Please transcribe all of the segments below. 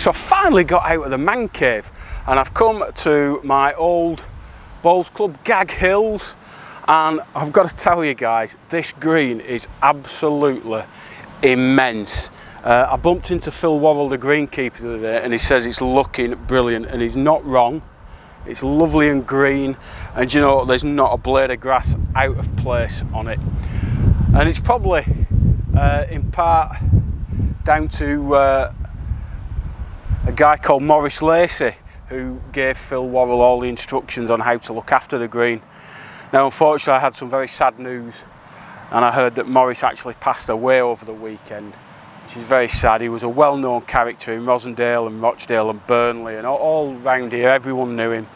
so I finally got out of the man cave and I've come to my old bowls club, Gag Hills, and I've got to tell you guys, this green is absolutely immense. I bumped into Phil Worrell, the greenkeeper, the other day, and he says it's looking brilliant, and he's not wrong. It's lovely and green, and you know, there's not a blade of grass out of place on it. And it's probably in part down to a guy called Maurice Lacey, who gave Phil Worrell all the instructions on how to look after the green. Now, unfortunately, I had some very sad news, and I heard that Maurice actually passed away over the weekend, which is very sad. He was a well-known character in Rosendale and Rochdale and Burnley and all around here. Everyone knew him,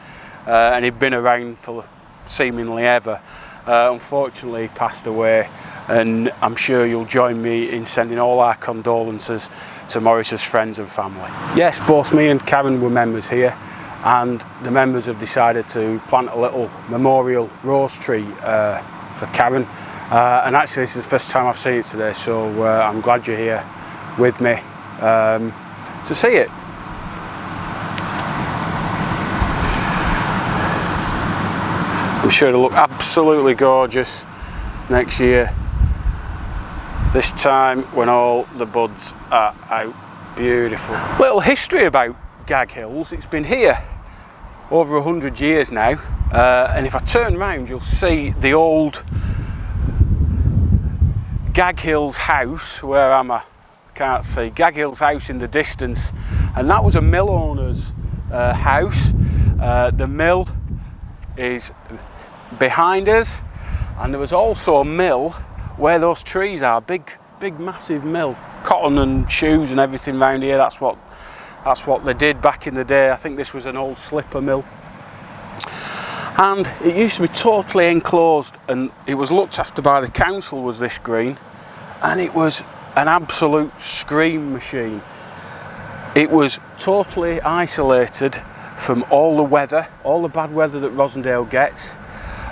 and he'd been around for seemingly ever. Unfortunately, he passed away, and I'm sure you'll join me in sending all our condolences to Maurice's friends and family. Yes, both me and Karen were members here, and the members have decided to plant a little memorial rose tree for Karen. And actually, this is the first time I've seen it today, so I'm glad you're here with me to see it. I'm sure it'll look absolutely gorgeous next year, this time when all the buds are out. Beautiful. Little history about Gag Hills. It's been here over 100 years now, and if I turn around you'll see the old Gag Hills house. Where am I? Can't see. Gag Hills house in the distance, and that was a mill owner's house. The mill is behind us, and there was also a mill where those trees are. Big massive mill, cotton and shoes and everything around here. That's what they did back in the day. I think this was an old slipper mill, and it used to be totally enclosed, and it was looked after by the council, was this green, and it was an absolute scream machine. It was totally isolated from all the weather, all the bad weather that Rosendale gets,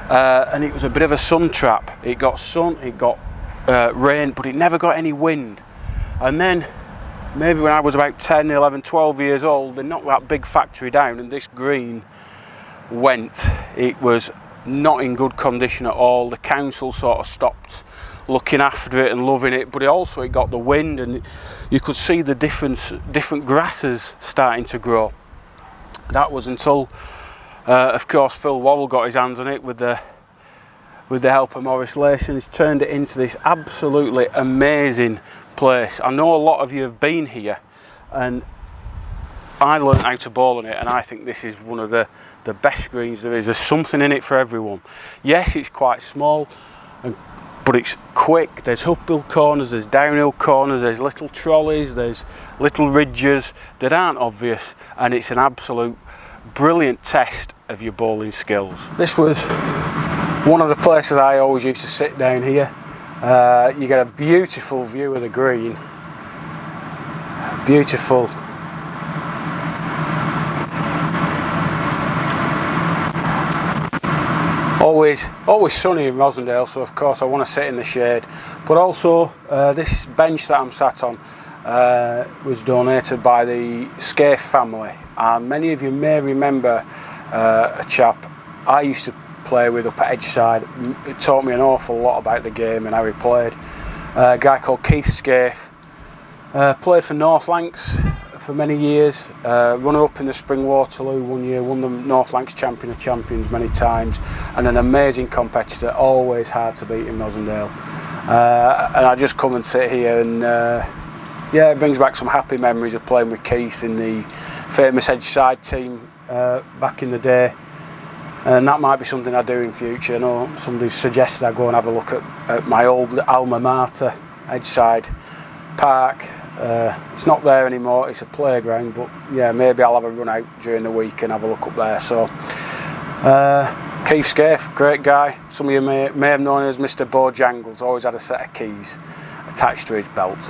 and it was a bit of a sun trap. It got sun, it got rain, but it never got any wind. And then maybe when I was about 10, 11, 12 years old, they knocked that big factory down and this green went. It was not in good condition at all. The council sort of stopped looking after it and loving it, but it got the wind, and you could see the different grasses starting to grow. That was until of course Phil Worrell got his hands on it with the help of Maurice Lacey, and he's turned it into this absolutely amazing place. I know a lot of you have been here, and I learned how to bowl on it, and I think this is one of the best greens there is. There's something in it for everyone. Yes, it's quite small, but it's quick. There's uphill corners, there's downhill corners, there's little trolleys, there's little ridges that aren't obvious, and it's an absolute brilliant test of your bowling skills. This was one of the places I always used to sit down here. You get a beautiful view of the green. Beautiful. Always sunny in Rosendale, so of course I want to sit in the shade. But also this bench that I'm sat on was donated by the Scaife family, and many of you may remember a chap I used to play with up at Edgeside. It taught me an awful lot about the game and how he played. A guy called Keith Scaife. Played for North Lancs for many years, runner-up in the Spring Waterloo one year, won the North Lancs Champion of Champions many times, and an amazing competitor, always hard to beat in Rosendale. And I just come and sit here, and yeah, it brings back some happy memories of playing with Keith in the famous Edgeside team back in the day. And that might be something I do in future. I know somebody suggested I go and have a look at my old alma mater, Edgeside Park. It's not there anymore, it's a playground, but yeah, maybe I'll have a run out during the week and have a look up there. So Keith Scaife, great guy. Some of you may have known him as Mr. Bojangles. Always had a set of keys attached to his belt.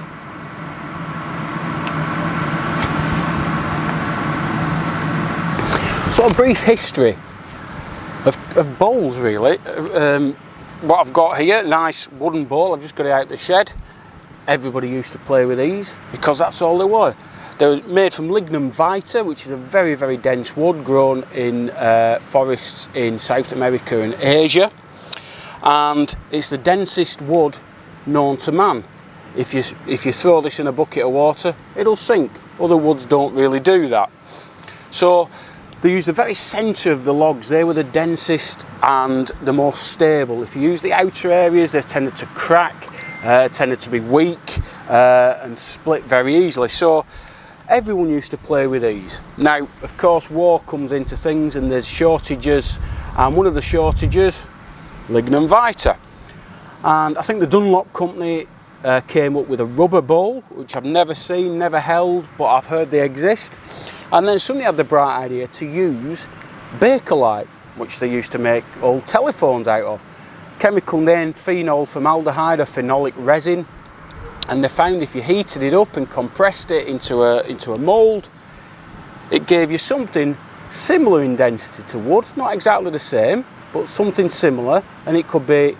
So a brief history of bowls, really. What I've got here, nice wooden bowl. I've just got it out the shed. Everybody used to play with these because that's all they were. They're made from lignum vitae, which is a very, very dense wood grown in forests in South America and Asia. And it's the densest wood known to man. If you throw this in a bucket of water, it'll sink. Other woods don't really do that. So they used the very centre of the logs. They were the densest and the most stable. If you use the outer areas, they tended to crack, tended to be weak and split very easily. So everyone used to play with these. Now, of course, war comes into things and there's shortages, and one of the shortages, lignum vitae. And I think the Dunlop company came up with a rubber bowl, which I've never seen, never held, but I've heard they exist. And then somebody had the bright idea to use Bakelite, which they used to make old telephones out of. Chemical name phenol formaldehyde or phenolic resin. And they found if you heated it up and compressed it into a mould, it gave you something similar in density to wood, not exactly the same, but something similar, and it could be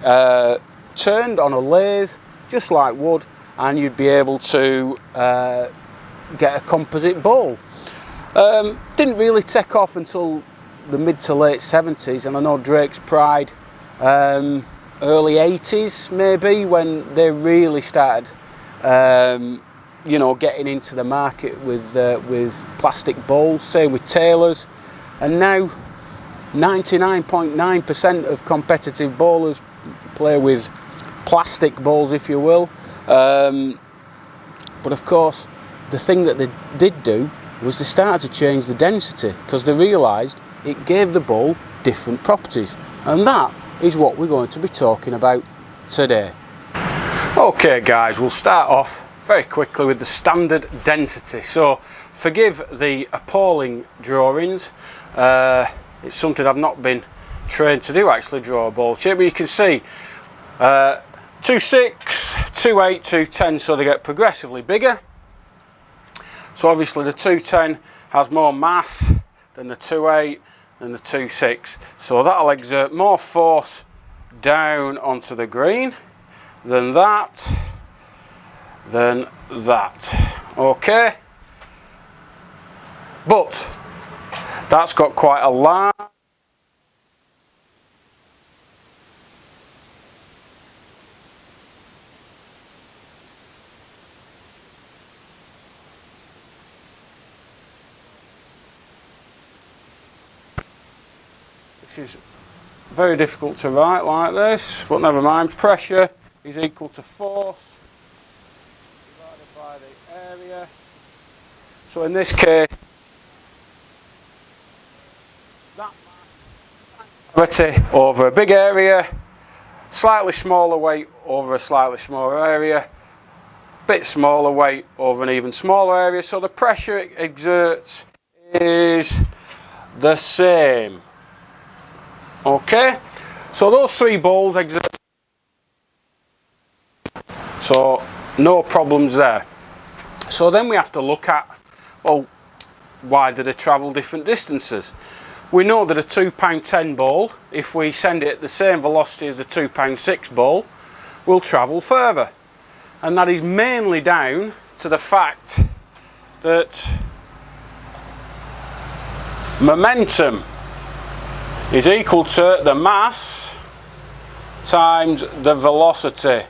turned on a lathe just like wood, and you'd be able to get a composite bowl. Didn't really take off until the mid to late 70s, and I know Drake's Pride early 80s maybe, when they really started you know, getting into the market with plastic bowls. Same with Taylor's, and now 99.9% of competitive bowlers play with plastic bowls, if you will. But of course, the thing that they did do was they started to change the density, because they realised it gave the bowl different properties, and that is what we're going to be talking about today. Okay guys, we'll start off very quickly with the standard density. So forgive the appalling drawings, it's something I've not been trained to do, actually draw a bowl shape, but you can see 2.6, 2.8, 2.10, so they get progressively bigger. So obviously the 2.10 has more mass than the 2.8 and the 2.6, so that'll exert more force down onto the green than that, okay? But that's got quite a large is very difficult to write like this, but never mind. Pressure is equal to force divided by the area. So in this case, that gravity over a big area, slightly smaller weight over a slightly smaller area, bit smaller weight over an even smaller area. So the pressure it exerts is the same. Okay, so those three bowls exert, so no problems there. So then we have to look at, well, why do they travel different distances? We know that a £2.10 ball, if we send it at the same velocity as a £2.6 ball, will travel further. And that is mainly down to the fact that momentum is equal to the mass times the velocity.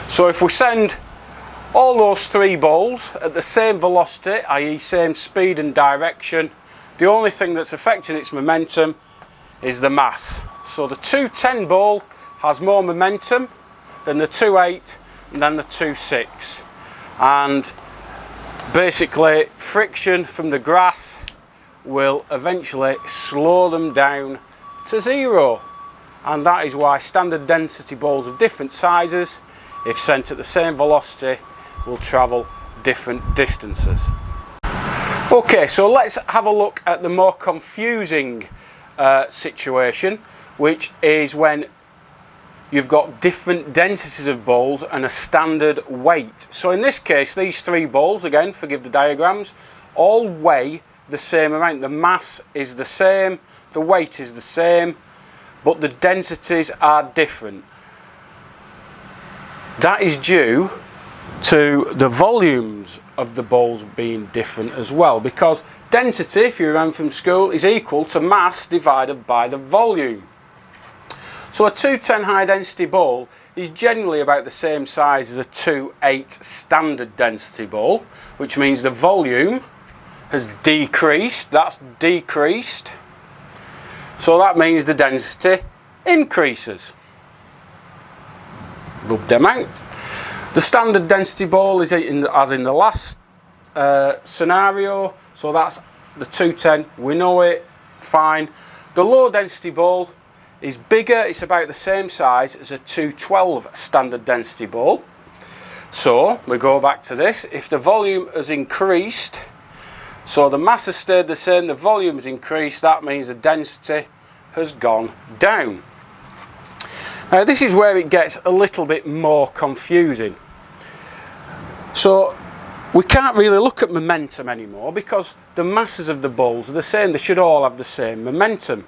So if we send all those three bowls at the same velocity, i.e. same speed and direction, the only thing that's affecting its momentum is the mass. So the 2.10 ball has more momentum than the 2.8 and then the 2.6. And basically friction from the grass will eventually slow them down to zero, and that is why standard density balls of different sizes, if sent at the same velocity, will travel different distances. Okay, so let's have a look at the more confusing situation, which is when you've got different densities of balls and a standard weight. So in this case, these three balls, again, forgive the diagrams, all weigh the same amount. The mass is the same, the weight is the same, but the densities are different. That is due to the volumes of the bowls being different as well, because density, if you remember from school, is equal to mass divided by the volume. So a 210 high density bowl is generally about the same size as a 2.8 standard density bowl, which means the volume has decreased. That's decreased. So that means the density increases. Rub them out. The standard density bowl is as in the last scenario, so that's the 210, we know it, fine. The low density bowl is bigger, it's about the same size as a 212 standard density bowl. So we go back to this, if the volume has increased, so the mass has stayed the same, the volume has increased, that means the density has gone down. Now this is where it gets a little bit more confusing. So we can't really look at momentum anymore because the masses of the bowls are the same, they should all have the same momentum.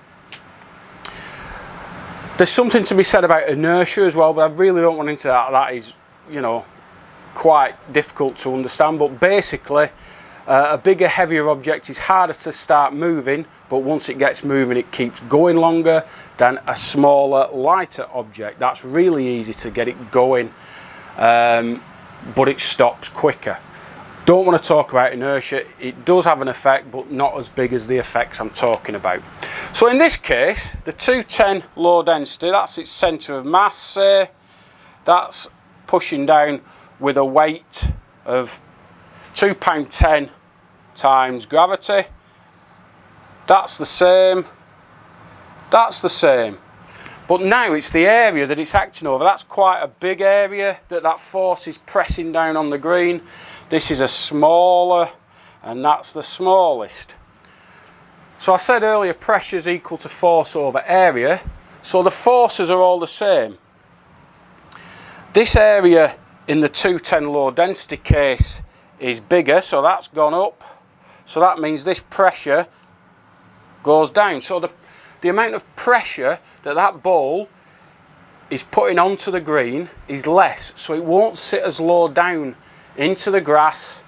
There's something to be said about inertia as well, but I really don't want into that. That is, you know, quite difficult to understand. But basically, a bigger, heavier object is harder to start moving, but once it gets moving, it keeps going longer than a smaller, lighter object. That's really easy to get it going, but it stops quicker. Don't want to talk about inertia. It does have an effect, but not as big as the effects I'm talking about. So in this case, the 210 low density, that's its centre of mass, say. That's pushing down with a weight of £2.10 times gravity. That's the same. That's the same. But now it's the area that it's acting over. That's quite a big area that force is pressing down on the green. This is a smaller, and that's the smallest. So I said earlier pressure is equal to force over area. So the forces are all the same. This area in the 210 low density case is bigger, so that's gone up. So that means this pressure goes down. So the amount of pressure that bowl is putting onto the green is less, so it won't sit as low down into the grass.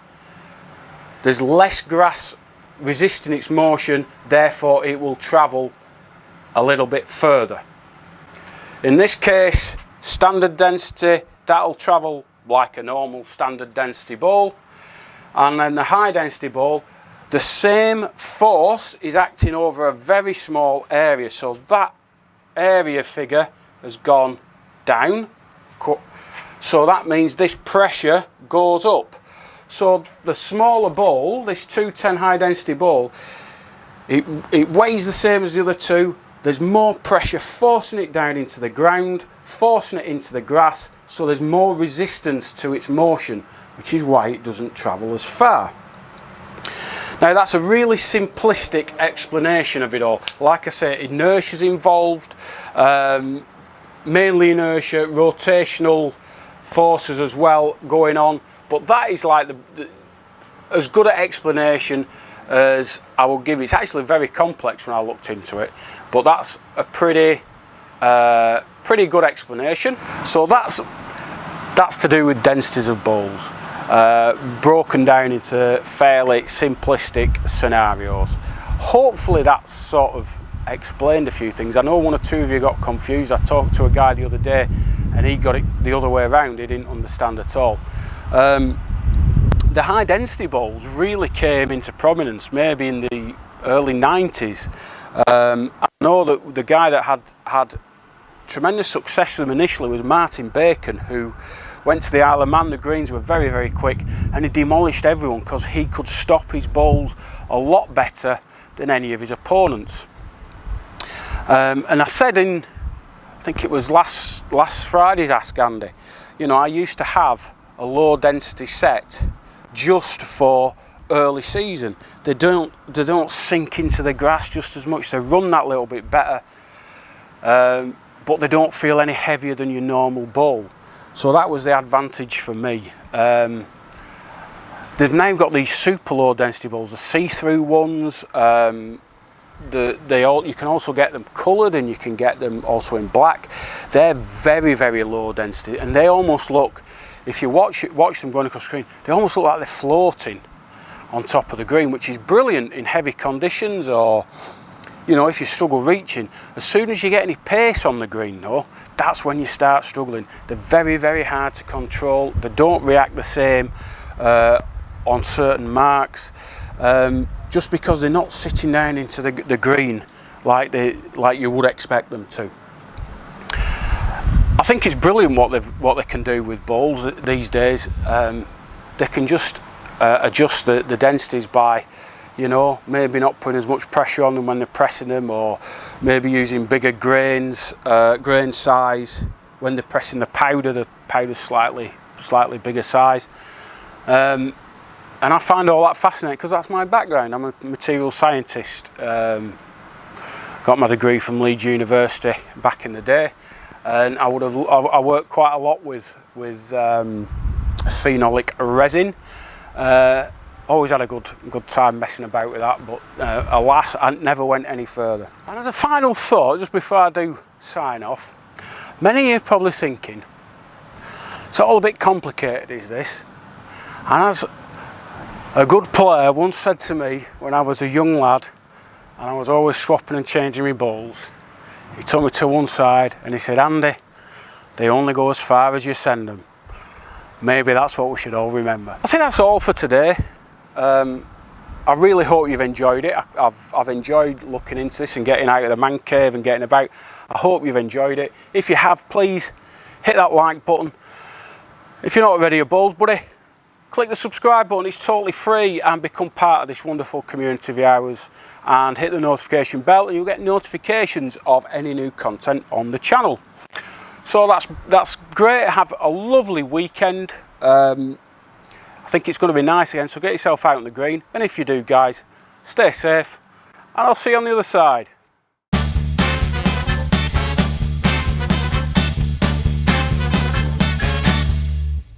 There's less grass resisting its motion, therefore it will travel a little bit further. In this case, standard density, that'll travel like a normal standard density bowl, and then the high density bowl, the same force is acting over a very small area, so that area figure has gone down. So that means this pressure goes up. So the smaller bowl, this 210 high density bowl, it weighs the same as the other two. There's more pressure forcing it down into the ground, forcing it into the grass, so there's more resistance to its motion, which is why it doesn't travel as far. Now that's a really simplistic explanation of it all. Like I say, inertia's involved, mainly inertia, rotational forces as well going on, but that is like as good an explanation as I will give. It's actually very complex when I looked into it, but that's a pretty good explanation. So that's to do with densities of bowls, broken down into fairly simplistic scenarios. Hopefully that's sort of explained a few things. I know one or two of you got confused. I talked to a guy the other day and he got it the other way around. He didn't understand at all. The high density bowls really came into prominence maybe in the early 90s. I know that the guy that had tremendous success with them initially was Martin Bacon, who went to the Isle of Man. The greens were very, very quick, and he demolished everyone because he could stop his bowls a lot better than any of his opponents. And I said I think it was last Friday's Ask Andy, you know, I used to have a low density set just for early season. They don't sink into the grass just as much. They run that little bit better, but they don't feel any heavier than your normal bowl. So that was the advantage for me. They've now got these super low density bowls, the see-through ones. You can also get them coloured, and you can get them also in black. They're very, very low density, and they almost look, if you watch them going across the green, they almost look like they're floating on top of the green, which is brilliant in heavy conditions, or you know, if you struggle reaching. As soon as you get any pace on the green though, that's when you start struggling. They're very, very hard to control. They don't react the same on certain marks, just because they're not sitting down into the green like you would expect them to. I think it's brilliant what they can do with balls these days. They can just adjust the densities by, you know, maybe not putting as much pressure on them when they're pressing them, or maybe using bigger grain size when they're pressing the powder's slightly bigger size. And I find all that fascinating because that's my background. I'm a material scientist. Got my degree from Leeds University back in the day, and I worked quite a lot with phenolic resin. Always had a good time messing about with that, but alas, I never went any further. And as a final thought, just before I do sign off, many of you are probably thinking, it's all a bit complicated, is this? And as a good player once said to me when I was a young lad, and I was always swapping and changing my balls, he took me to one side and he said, Andy, they only go as far as you send them. Maybe that's what we should all remember. I think that's all for today. I really hope you've enjoyed it. I've enjoyed looking into this and getting out of the man cave and getting about. I hope you've enjoyed it. If you have, please hit that like button. If you're not already a balls buddy, click the subscribe button. It's totally free, and become part of this wonderful community of ours, and hit the notification bell and you'll get notifications of any new content on the channel. So that's great. Have a lovely weekend. I think it's going to be nice again, so get yourself out on the green, and if you do, guys, stay safe, and I'll see you on the other side.